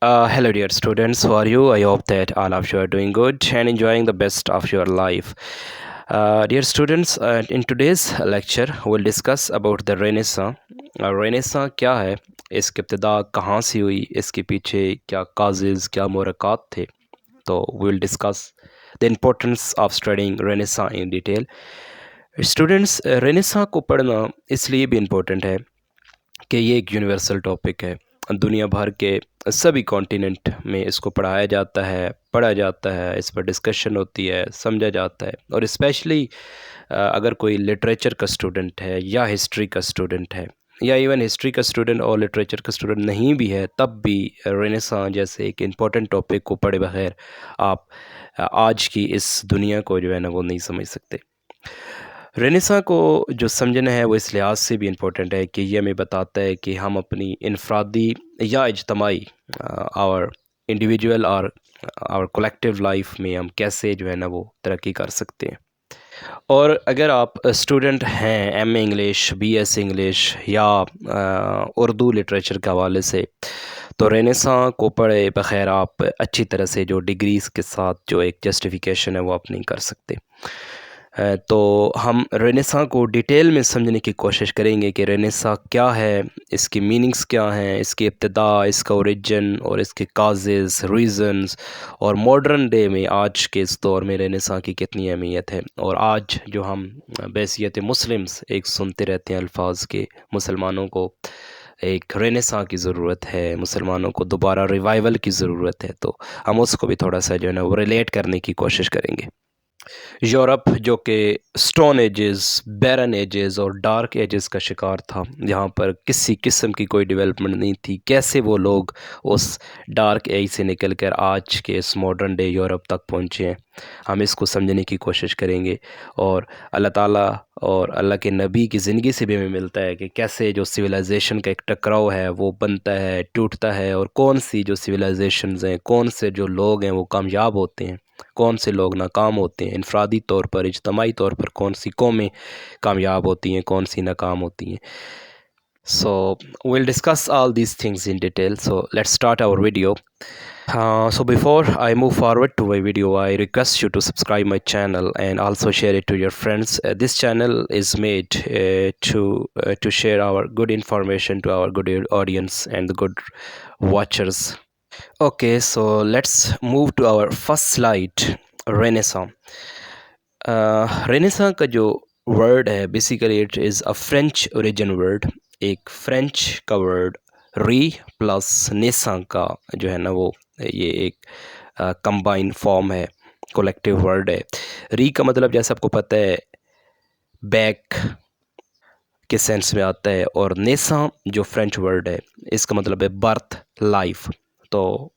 Hello, dear students. How are you? I hope that all of you are doing good and enjoying the best of your life. Dear students, in today's lecture, we'll discuss about the Renaissance. Renaissance क्या है, इसकी इब्तिदा कहाँ से हुई, इसके पीछे क्या causes, क्या मुहरक़ात थे. तो we'll discuss the importance of studying Renaissance in detail. Students, Renaissance को पढ़ना इसलिए भी इम्पोर्टेंट है कि ये एक यूनिवर्सल टॉपिक है. दुनिया भर के सभी कॉन्टिनेंट में इसको पढ़ाया जाता है, पढ़ा जाता है, इस पर डिस्कशन होती है, समझा जाता है. और स्पेशली अगर कोई लिटरेचर का स्टूडेंट है या हिस्ट्री का स्टूडेंट है या इवन हिस्ट्री का स्टूडेंट और लिटरेचर का स्टूडेंट नहीं भी है, तब भी रेनेसां जैसे एक इम्पोर्टेंट टॉपिक को पढ़े बगैर आप आज की इस दुनिया को जो है ना वो नहीं समझ सकते. रेनेसां को जो समझना है वो इस लिहाज से भी इम्पोर्टेंट है कि ये हमें बताता है कि हम अपनी इनफरादी या इज्तमाई और इंडिविजुअल और और कलेक्टिव लाइफ में हम कैसे जो है ना वो तरक्की कर सकते हैं. और अगर आप स्टूडेंट हैं एम इंग्लिश, बीएस इंग्लिश या उर्दू लिटरेचर के हवाले से, तो रेनेसां को पढ़े बगैर आप अच्छी तरह से जो डिग्रीज़ के साथ जो एक जस्टिफिकेशन है वो आप नहीं कर सकते. तो हम रेनेसां को डिटेल में समझने की कोशिश करेंगे कि रेनेसां क्या है, इसकी मीनिंग्स क्या हैं, इसकी इब्तिदा, इसका ओरिजिन और इसके काजेज़, रीज़न्स, और मॉडर्न डे में आज के इस दौर में रेनेसां की कितनी अहमियत है. और आज जो हम बैसियत मुस्लिम्स एक सुनते रहते हैं अल्फाज के, मुसलमानों को एक रेनेसां की ज़रूरत है, मुसलमानों को दोबारा रिवाइवल की ज़रूरत है, तो हम उसको भी थोड़ा सा जो है ना वो रिलेट करने की कोशिश करेंगे. यूरोप जो कि स्टोन एजेस, बैरन एजेस और डार्क एजेस का शिकार था, जहाँ पर किसी किस्म की कोई डेवलपमेंट नहीं थी, कैसे वो लोग उस डार्क एज से निकल कर आज के इस मॉडर्न डे यूरोप तक पहुँचे हैं, हम इसको समझने की कोशिश करेंगे. और अल्लाह ताला और अल्लाह के नबी की ज़िंदगी से भी हमें मिलता है कि कैसे जो सिविलाइजेशन का एक टकराव है वो बनता है, टूटता है, और कौन सी जो सिविलाइजेशंस हैं, कौन से जो लोग हैं वो कामयाब होते हैं, कौन से लोग नाकाम होते हैं. इनफरादी तौर पर, इज्तमाई तौर पर कौन सी कौमें कामयाब होती हैं, कौन सी नाकाम होती हैं. So we'll discuss all these things in detail. So let's start our video. So before I move forward to my video, I request you to subscribe my channel and also share it to your friends. This channel is made to share our good information to our good audience and the good watchers. Okay, so let's move to our first slide. Renaissance. Renaissance का जो word है, basically it is a French origin word. एक French का word री plus NASA का जो है ना वो ये एक कंबाइन फॉर्म है, कलेक्टिव वर्ड है. री का मतलब जैसे आपको पता है बैक के सेंस में आता है, और नेसा जो फ्रेंच वर्ड है इसका मतलब है बर्थ, लाइफ. तो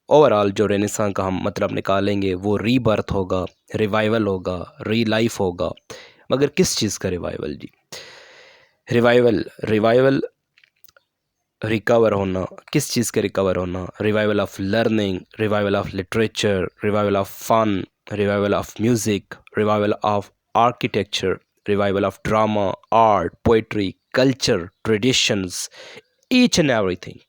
ओवरऑल जो रेनेसां का हम मतलब निकालेंगे वो रीबर्थ होगा, रिवाइवल होगा, री लाइफ होगा. मगर किस चीज़ का रिवाइवल जी? रिवाइवल रिकवर होना. किस चीज़ का रिकवर होना? Revival of learning, revival of literature, revival of fun, revival of music, revival of architecture, revival of drama, art, poetry, culture, traditions, each and everything.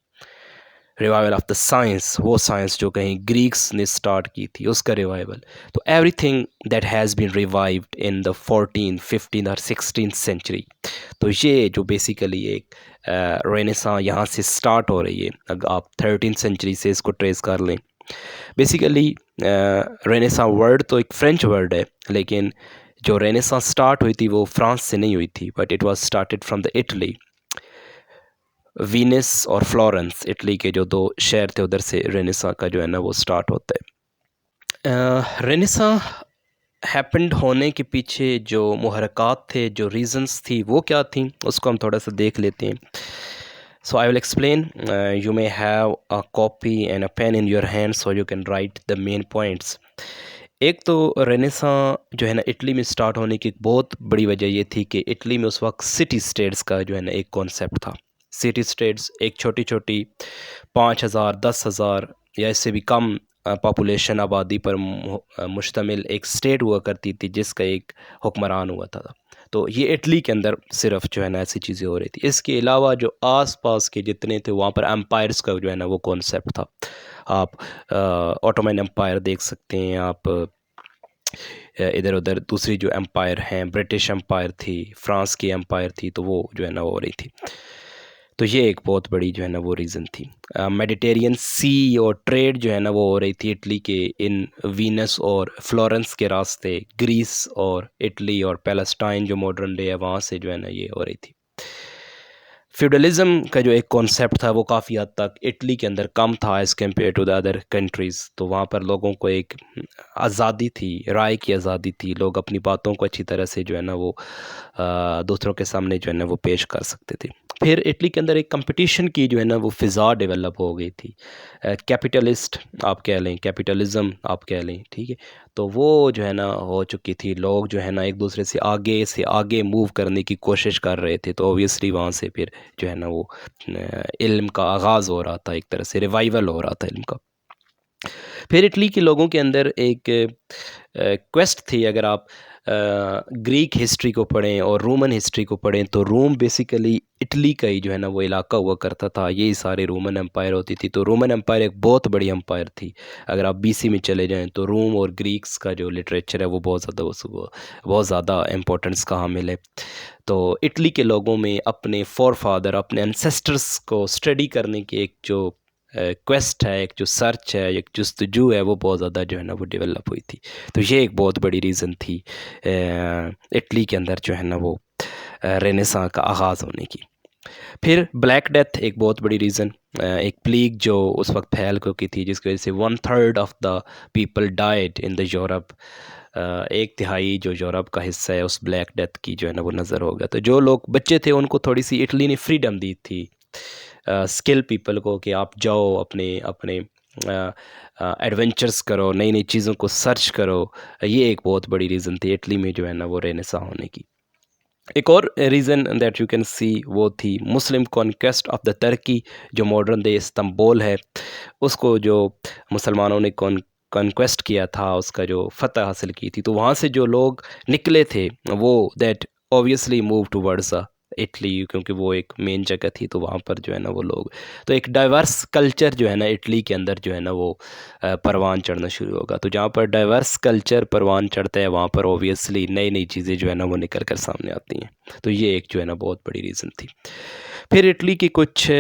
Revival of the science, वो science जो कहीं Greeks ने start की थी उसका revival. तो everything that has been revived in the 14, 15 और 16 century. तो ये जो बेसिकली एक रेनेसां यहाँ से स्टार्ट हो रही है. अगर आप 13 सेंचुरी से इसको ट्रेस कर लें, बेसिकली रेनेसां वर्ड तो एक फ्रेंच वर्ड है, लेकिन जो रेनेसां स्टार्ट हुई थी वो फ्रांस से नहीं हुई थी, but it was started from the Italy. Venice और फ्लोरेंस, इटली के जो दो शहर थे, उधर से रेनेसां का जो है ना वो स्टार्ट होता है. रेनेसां हैपेंड होने के पीछे जो मुहरक़ात थे, जो रीज़न्स थी, वो क्या थी, उसको हम थोड़ा सा देख लेते हैं. So I will explain. You may have a copy and a pen in your hand so you can write the main points. एक तो रेनेसां जो है ना इटली में स्टार्ट होने की एक बहुत बड़ी वजह ये थी कि इटली में उस वक्त सिटी स्टेट्स का जो है ना एक कॉन्सेप्ट था. सिटी स्टेट्स एक छोटी छोटी 5,000, 10,000 या इससे भी कम पॉपुलेशन आबादी पर मुश्तमिल एक स्टेट हुआ करती थी, जिसका एक हुक्मरान हुआ था. तो ये इटली के अंदर सिर्फ जो है ना ऐसी चीज़ें हो रही थी। इसके अलावा जो आसपास के जितने थे वहाँ पर एम्पायर्स का जो है ना वो कॉन्सेप्ट था। आप ऑटोमन एम्पायर देख सकते हैं, आप इधर उधर दूसरी जो एम्पायर हैं, ब्रिटिश एम्पायर थी, फ्रांस की एम्पायर थी, तो वो जो है ना वो हो रही थी। तो ये एक बहुत बड़ी जो है ना वो रीज़न थी। मेडिटेरियन सी और ट्रेड जो है ना वो हो रही थी इटली के इन वीनस और फ्लोरेंस के रास्ते, ग्रीस और इटली और पैलेस्टाइन जो मॉडर्न डे है वहाँ से जो है ना ये हो रही थी। फ्यूडलिज़म का जो एक कॉन्सेप्ट था वो काफ़ी हद तक इटली के अंदर कम था as compare to the other countries. तो वहाँ पर लोगों को एक आज़ादी थी, राय की आज़ादी थी, लोग अपनी बातों को अच्छी तरह से जो है ना वो दूसरों के सामने जो है ना वो पेश कर सकते थे। फिर इटली के अंदर एक कंपटीशन की जो है ना वो फ़िज़ा डेवलप हो गई थी। कैपिटलिस्ट आप कह लें, कैपिटलिज़्म आप कह लें, ठीक है। तो वो जो है ना हो चुकी थी, लोग जो है ना एक दूसरे से आगे मूव करने की कोशिश कर रहे थे। तो ऑब्वियसली वहाँ से फिर जो है ना वो इल्म का आगाज़ हो रहा था, एक तरह से रिवाइवल हो रहा था इल्म का। फिर इटली के लोगों के अंदर एक क्वेस्ट थी। अगर आप ग्रीक हिस्ट्री को पढ़ें और रोमन हिस्ट्री को पढ़ें तो रोम बेसिकली इटली का ही जो है ना वो इलाका हुआ करता था, यही सारे रोमन एम्पायर होती थी। तो रोमन एम्पायर एक बहुत बड़ी एम्पायर थी। अगर आप बीसी में चले जाएं तो रोम और ग्रीक्स का जो लिटरेचर है वो बहुत ज़्यादा इम्पोर्टेंस का हामिल है। तो इटली के लोगों में अपने फ़ॉरफ़ादर, अपने एंसेस्टर्स को स्टडी करने की एक जो क्वेस्ट है, एक जो सर्च है, एक जस्तजू है, वो बहुत ज़्यादा जो है ना वो डेवलप हुई थी। तो ये एक बहुत बड़ी रीज़न थी इटली के अंदर जो है ना वो रेनेसां का आगाज़ होने की। फिर ब्लैक डेथ एक बहुत बड़ी रीज़न, एक प्लेग जो उस वक्त फैल चुकी थी जिसकी वजह से 1/3 of the people died in the Europe. एक तिहाई जो यूरोप का हिस्सा है उस ब्लैक डेथ की जो है ना वो नज़र हो गया। तो जो लोग बच्चे थे उनको थोड़ी सी इटली ने फ्रीडम दी थी, स्किल पीपल को, कि आप जाओ अपने अपने एडवेंचर्स करो, नई नई चीज़ों को सर्च करो। ये एक बहुत बड़ी रीज़न थी इटली में जो है ना वो रेनेसां होने की। एक और reason that you can see वो थी मुस्लिम कॉन्क्वेस्ट ऑफ द टर्की, जो मॉडर्न डे इस्तांबुल है, उसको जो मुसलमानों ने कॉन्क्वेस्ट किया था, उसका जो फ़तह हासिल की थी। तो वहाँ से जो लोग निकले थे वो that obviously move towards Italy, क्योंकि वो एक मेन जगह थी। तो वहाँ पर जो है ना वो लोग, तो एक डाइवर्स कल्चर जो है ना इटली के अंदर जो है ना वो परवान चढ़ना शुरू होगा। तो जहाँ पर डाइवर्स कल्चर परवान चढ़ता है वहाँ पर ऑब्वियसली नई नई चीज़ें जो है ना वो निकल कर सामने आती हैं। तो ये एक जो है ना बहुत बड़ी रीज़न थी। फिर इटली की कुछ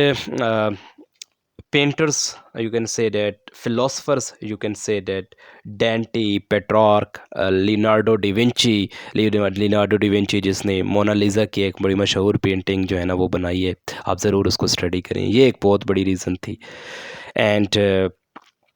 painters, you can say that, philosophers, you can say that, Dante, Petrarch, Leonardo D Vinci जिसने मोनालिसा की एक बड़ी मशहूर पेंटिंग जो है ना वो बनाई है, आप ज़रूर उसको स्टडी करें। ये एक बहुत बड़ी रीज़न थी। एंड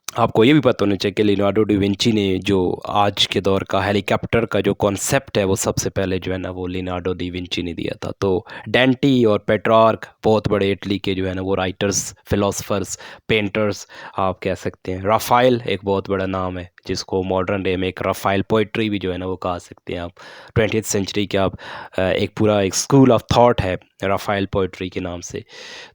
आपको ये भी पता होना चाहिए कि लियोनार्डो डी विंची ने जो आज के दौर का हेलीकॉप्टर का जो कॉन्सेप्ट है वो सबसे पहले जो है ना वो लियोनार्डो डी विंची ने दिया था। तो डेंटी और पेट्रार्क बहुत बड़े इटली के जो है ना वो राइटर्स, फिलोसफर्स, पेंटर्स आप कह सकते हैं। राफाइल एक बहुत बड़ा नाम है जिसको मॉडर्न डे में एक राफाइल पोइट्री भी जो है ना वो कह सकते हैं आप। 20th सेंचुरी के आप एक पूरा एक स्कूल ऑफ थॉट है राफाइल पोइट्री के नाम से।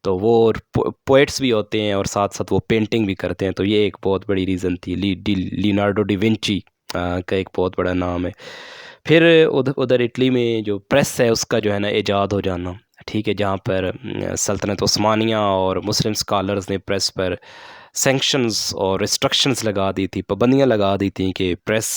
तो वो पोइट्स भी होते हैं और साथ साथ वो पेंटिंग भी करते हैं। तो ये एक बहुत बड़ी रीज़न थी। लियोनार्डो डी विंची का एक बहुत बड़ा नाम है। फिर उधर इटली में जो प्रेस है उसका जो है ना ईजाद हो जाना, ठीक है, जहाँ पर सल्तनत उस्मानिया और मुस्लिम स्कॉलर्स ने प्रेस पर सैंक्शंस और रिस्ट्रिक्शंस लगा दी थी, पाबंदियाँ लगा दी थी कि प्रेस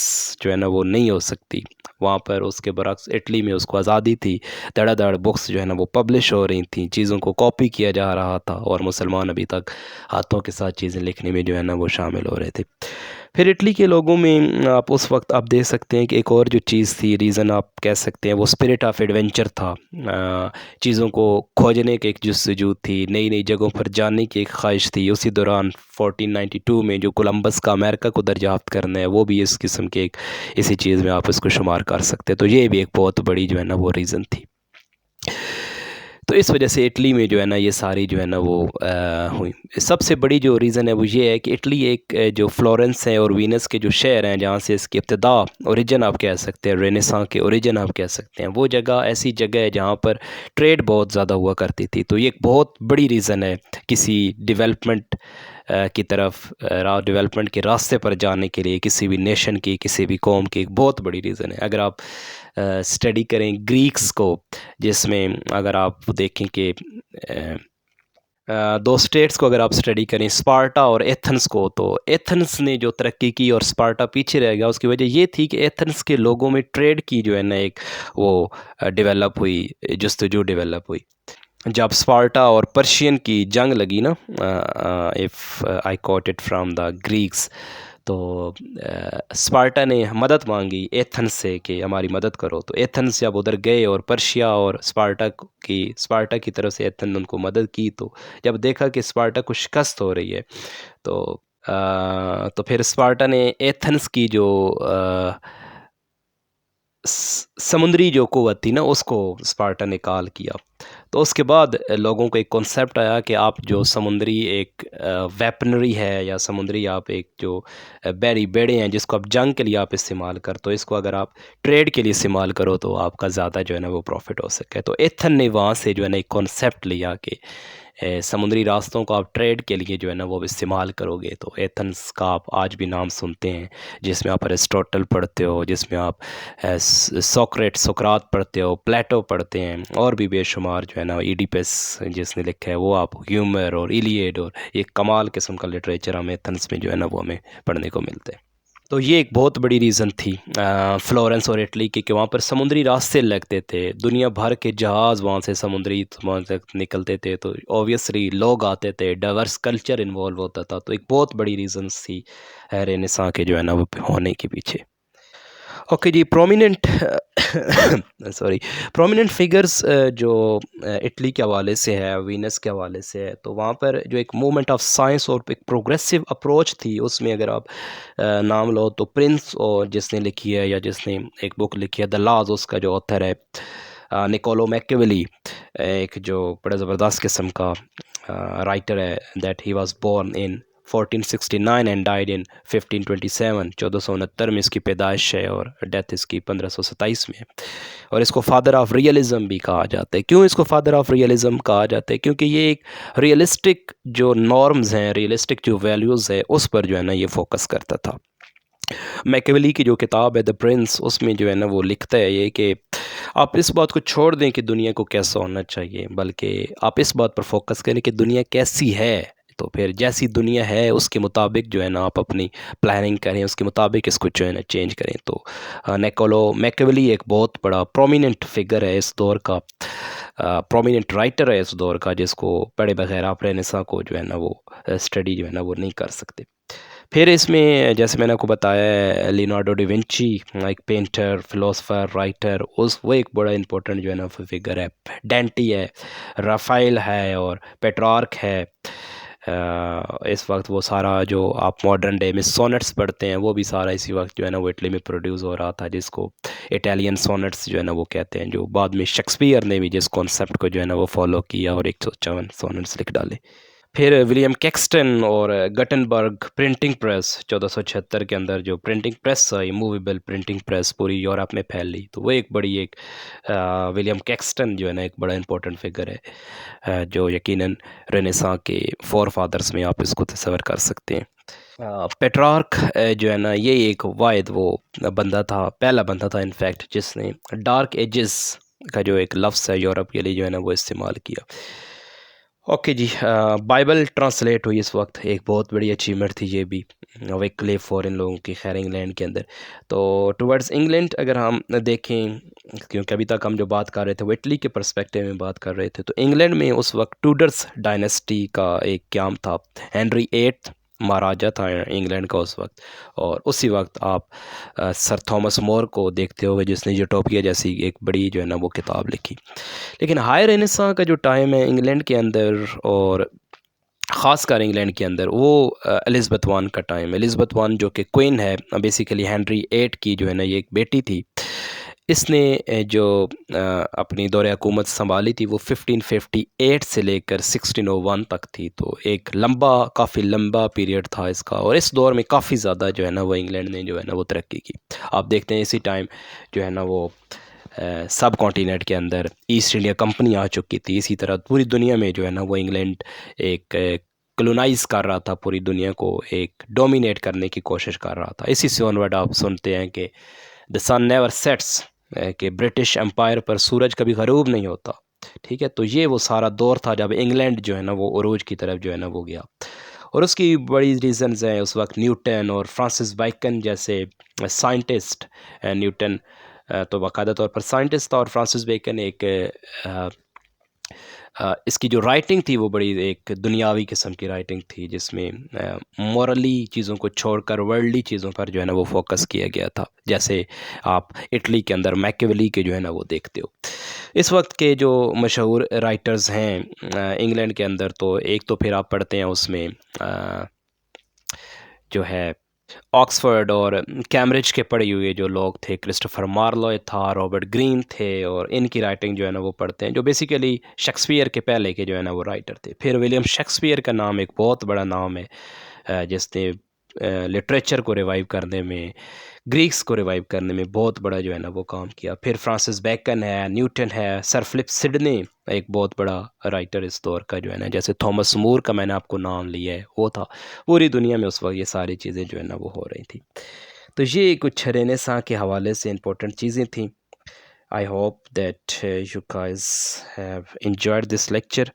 जो है ना वो नहीं हो सकती वहाँ पर। उसके बरक्स इटली में उसको आज़ादी थी, धड़ाधड़ बुक्स जो है ना वो पब्लिश हो रही थी, चीज़ों को कॉपी किया जा रहा था और मुसलमान अभी तक हाथों के साथ चीज़ें लिखने में जो है ना वो शामिल हो रहे थे। फिर इटली के लोगों में आप उस वक्त आप देख सकते हैं कि एक और जो चीज़ थी, रीज़न आप कह सकते हैं, वो स्पिरिट ऑफ एडवेंचर था। चीज़ों को खोजने की एक जस्तजू थी, नई नई जगहों पर जाने की एक ख्वाहिश थी। उसी दौरान 1492 में जो कोलंबस का अमेरिका को दरियाफ्त करना है वो भी इस किस्म के एक इसी चीज़ में आप इसको शुमार कर सकते हैं। तो ये भी एक बहुत बड़ी जो है ना वो रीज़न थी। तो इस वजह से इटली में जो है ना ये सारी जो है ना वो हुई। सबसे बड़ी जो रीज़न है वो ये है कि इटली एक जो फ्लोरेंस है और वीनस के जो शहर हैं जहाँ से इसकी इब्तिदा, ओरिजिन आप कह सकते हैं, रेनेसां के ओरिजिन आप कह सकते हैं, वो जगह ऐसी जगह है जहाँ पर ट्रेड बहुत ज़्यादा हुआ करती थी। तो ये एक बहुत बड़ी रीज़न है किसी डेवलपमेंट की तरफ डेवलपमेंट के रास्ते पर जाने के लिए किसी भी नेशन की, किसी भी कौम की एक बहुत बड़ी रीज़न है। अगर आप स्टडी करें ग्रीक्स को, जिसमें अगर आप देखें कि दो स्टेट्स को अगर आप स्टडी करें, स्पार्टा और एथेंस को, तो एथेंस ने जो तरक्की की और स्पार्टा पीछे रह गया, उसकी वजह ये थी कि एथेंस के लोगों में ट्रेड की जो है ना एक वो डेवलप हुई, जस्तजू डेवलप हुई। जब स्पार्टा और पर्शियन की जंग लगी ना, if I cot it from the Greeks, तो स्पार्टा ने मदद मांगी एथेंस से कि हमारी मदद करो। तो एथेंस जब उधर गए और पर्शिया और स्पार्टा की तरफ से एथेंस ने उनको मदद की, तो जब देखा कि स्पार्टा को शिकस्त हो रही है, तो फिर स्पार्टा ने एथेंस की जो समुद्री जो कुव्वत थी ना, उसको स्पार्टा ने काल किया। तो उसके बाद लोगों को एक कॉन्सेप्ट आया कि आप जो समुद्री एक वेपनरी है, या समुद्री आप एक जो बहरी बेड़े हैं जिसको आप जंग के लिए आप इस्तेमाल कर, तो इसको अगर आप ट्रेड के लिए इस्तेमाल करो तो आपका ज़्यादा जो है ना वो प्रॉफिट हो सके। तो एथन ने वहाँ से जो है ना एक कॉन्सेप्ट लिया कि समुद्री रास्तों को आप ट्रेड के लिए जो है ना वो इस्तेमाल करोगे। तो एथेंस का आप आज भी नाम सुनते हैं, जिसमें आप अरिस्टोटल पढ़ते हो, जिसमें आप सोक्रात पढ़ते हो, प्लेटो पढ़ते हैं, और भी बेशुमार जो है ना ईडिपस जिसने लिखा है वो, आप ह्यूमर और इलियड और एक कमाल किस्म का लिटरेचर हमें एथेंस में जो है ना वो हमें पढ़ने को मिलता है। तो ये एक बहुत बड़ी रीज़न थी फ्लोरेंस और इटली की, कि वहाँ पर समुद्री रास्ते लगते थे, दुनिया भर के जहाज़ वहाँ से समुद्री वहाँ तक निकलते थे, तो ऑब्वियसली लोग आते थे, डाइवर्स कल्चर इन्वॉल्व होता था। तो एक बहुत बड़ी रीज़न्स थी रेनेसां के जो है ना वो होने के पीछे। ओके जी, प्रोमिनेंट प्रोमिनेंट फिगर्स जो इटली के हवाले से है, वीनस के हवाले से है, तो वहाँ पर जो एक मूवमेंट ऑफ साइंस और एक प्रोग्रेसिव अप्रोच थी, उसमें अगर आप नाम लो तो प्रिंस, और जिसने लिखी है या जिसने एक बुक लिखी है द लॉज, उसका जो ऑथर है निकोलो मैकियावेली, एक जो बड़ा ज़बरदस्त किस्म का राइटर है, that he was born in 1469 and died in 1527, 1469 में इसकी पैदाइश है और डेथ इसकी 1527 में है। और इसको फादर ऑफ रियलिज़म भी कहा जाता है। क्यों इसको फादर ऑफ रियलिज़म कहा जाता है? क्योंकि ये एक रियलिस्टिक जो नॉर्म्स हैं, रियलिस्टिक जो वैल्यूज़ है, उस पर जो है ना ये फोकस करता था। मैकियावेली की जो किताब है द प्रिंस, उसमें जो है ना वो लिखता है ये कि आप इस बात को छोड़ दें कि दुनिया को कैसा होना चाहिए, बल्कि आप इस बात पर फोकस करें कि दुनिया कैसी है। तो फिर जैसी दुनिया है उसके मुताबिक जो है ना आप अपनी प्लानिंग करें, उसके मुताबिक इसको जो है ना चेंज करें। तो निकोलो मैकियावेली एक बहुत बड़ा प्रोमिनेंट फिगर है इस दौर का, प्रोमिनेंट राइटर है इस दौर का, जिसको पढ़े बगैर आप रेनेसां को जो है ना वो स्टडी जो है ना वो नहीं कर सकते। फिर इसमें जैसे मैंने आपको बताया है, लियोनार्डो डा विंची एक पेंटर, फिलोसफर, राइटर, वो एक बड़ा इंपॉर्टेंट जो है ना फिगर है। डेंटी है, राफेल है और पेट्रार्क है। इस वक्त वो सारा जो आप मॉडर्न डे में सोनेट्स पढ़ते हैं, वो भी सारा इसी वक्त जो है ना वो इटली में प्रोड्यूस हो रहा था, जिसको इटालियन सोनेट्स जो है ना वो कहते हैं, जो बाद में शेक्सपियर ने भी जिस कॉन्सेप्ट को जो है ना वो फॉलो किया और 154 सोनेट्स लिख डाले। फिर विलियम कैक्सटन और गटनबर्ग प्रिंटिंग प्रेस, 1476 के अंदर जो प्रिंटिंग प्रेस आई, मूवेबल प्रिंटिंग प्रेस, पूरी यूरोप में फैली। तो वो एक बड़ी एक विलियम कैक्सटन जो है ना एक बड़ा इंपॉर्टेंट फिगर है, जो यकीनन रेनेसां के फोर फादर्स में आप इसको तस्वर कर सकते हैं। पेट्रार्क जो है ना ये एक वाहिद वो बंदा था, पहला बंदा था इनफैक्ट, जिसने डार्क एजेस का जो एक लफ्ज़ है यूरोप के लिए जो है ना वो इस्तेमाल किया। ओके जी, बाइबल ट्रांसलेट हुई इस वक्त, एक बहुत बड़ी अचीवमेंट थी ये भी, विक्लिफ फॉर इन लोगों की, खैर इंग्लैंड के अंदर। तो टुवर्ड्स इंग्लैंड अगर हम देखें, क्योंकि अभी तक हम जो बात कर रहे थे वो इटली के पर्सपेक्टिव में बात कर रहे थे, तो इंग्लैंड में उस वक्त टूडर्स डायनेस्टी का एक क्याम था। हेनरी एट महाराजा था इंग्लैंड का उस वक्त, और उसी वक्त आप सर थॉमस मोर को देखते होगे, जिसने यूटोपिया जैसी एक बड़ी जो है ना वो किताब लिखी। लेकिन हाई रेनेसां का जो टाइम है इंग्लैंड के अंदर, और ख़ासकर इंग्लैंड के अंदर, वो एलिज़ाबेथ वन का टाइम। एलिज़ाबेथ वन जो कि क्वीन है, बेसिकली हेनरी एट की जो है ना ये एक बेटी थी। इसने जो अपनी दौरे हुकूमत संभाली थी वो 1558 से लेकर 1601 तक थी। तो एक काफ़ी लंबा पीरियड था इसका, और इस दौर में काफ़ी ज़्यादा जो है ना वो इंग्लैंड ने जो है ना वो तरक्की की। आप देखते हैं इसी टाइम जो है ना वो सब कॉन्टिनेंट के अंदर ईस्ट इंडिया कंपनी आ चुकी थी। इसी तरह पूरी दुनिया में जो है ना वो इंग्लैंड एक कलोनाइज कर रहा था, पूरी दुनिया को एक डोमिनेट करने की कोशिश कर रहा था। इसी से ऑनवर्ड आप सुनते हैं कि द सन नेवर सेट्स, कि ब्रिटिश एम्पायर पर सूरज कभी गरूब नहीं होता। ठीक है, तो ये वो सारा दौर था जब इंग्लैंड जो है ना वो उरूज की तरफ जो है ना वो गया। और उसकी बड़ी रीज़न्स हैं, उस वक्त न्यूटन और फ्रांसिस बेकन जैसे साइंटिस्ट। न्यूटन तो बाकायदा तौर पर साइंटिस्ट था, और फ्रांसिस बेकन एक इसकी जो राइटिंग थी वो बड़ी एक दुनियावी किस्म की राइटिंग थी, जिसमें मॉरली चीज़ों को छोड़कर वर्ल्डली चीज़ों पर जो है ना वो फोकस किया गया था। जैसे आप इटली के अंदर मैकियावेली के जो है ना वो देखते हो। इस वक्त के जो मशहूर राइटर्स हैं इंग्लैंड के अंदर, तो एक तो फिर आप पढ़ते हैं उसमें जो है ऑक्सफोर्ड और कैम्ब्रिज के पढ़े हुए जो लोग थे, क्रिस्टोफर मार्लोय था, रॉबर्ट ग्रीन थे, और इनकी राइटिंग जो है ना वो पढ़ते हैं, जो बेसिकली शेक्सपियर के पहले के जो है ना वो राइटर थे। फिर विलियम शेक्सपियर का नाम एक बहुत बड़ा नाम है, जिसने लिटरेचर को रिवाइव करने में, ग्रीक्स को रिवाइव करने में बहुत बड़ा जो है ना वो काम किया। फिर फ्रांसिस बेकन है, न्यूटन है, सर फिलिप सिडनी एक बहुत बड़ा राइटर इस दौर का जो है ना, जैसे थॉमस मूर का मैंने आपको नाम लिया है, वो था। पूरी दुनिया में उस वक्त ये सारी चीज़ें जो है ना वो हो रही थी। तो ये कुछ रेनेसां के हवाले से इंपॉर्टेंट चीज़ें थी। I hope that you guys have enjoyed this lecture.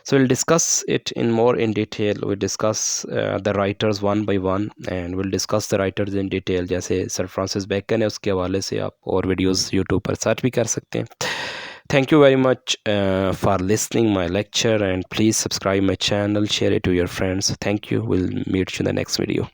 So we'll discuss it in more in detail. We'll discuss the writers one by one, and we'll discuss the writers in detail. जैसे sir Francis bacon है, उसके हवाले से आप और videos YouTube पर search भी कर सकते हैं। Thank you very much for listening my lecture, and please subscribe my channel, share it to your friends. Thank you. We'll meet you in the next video.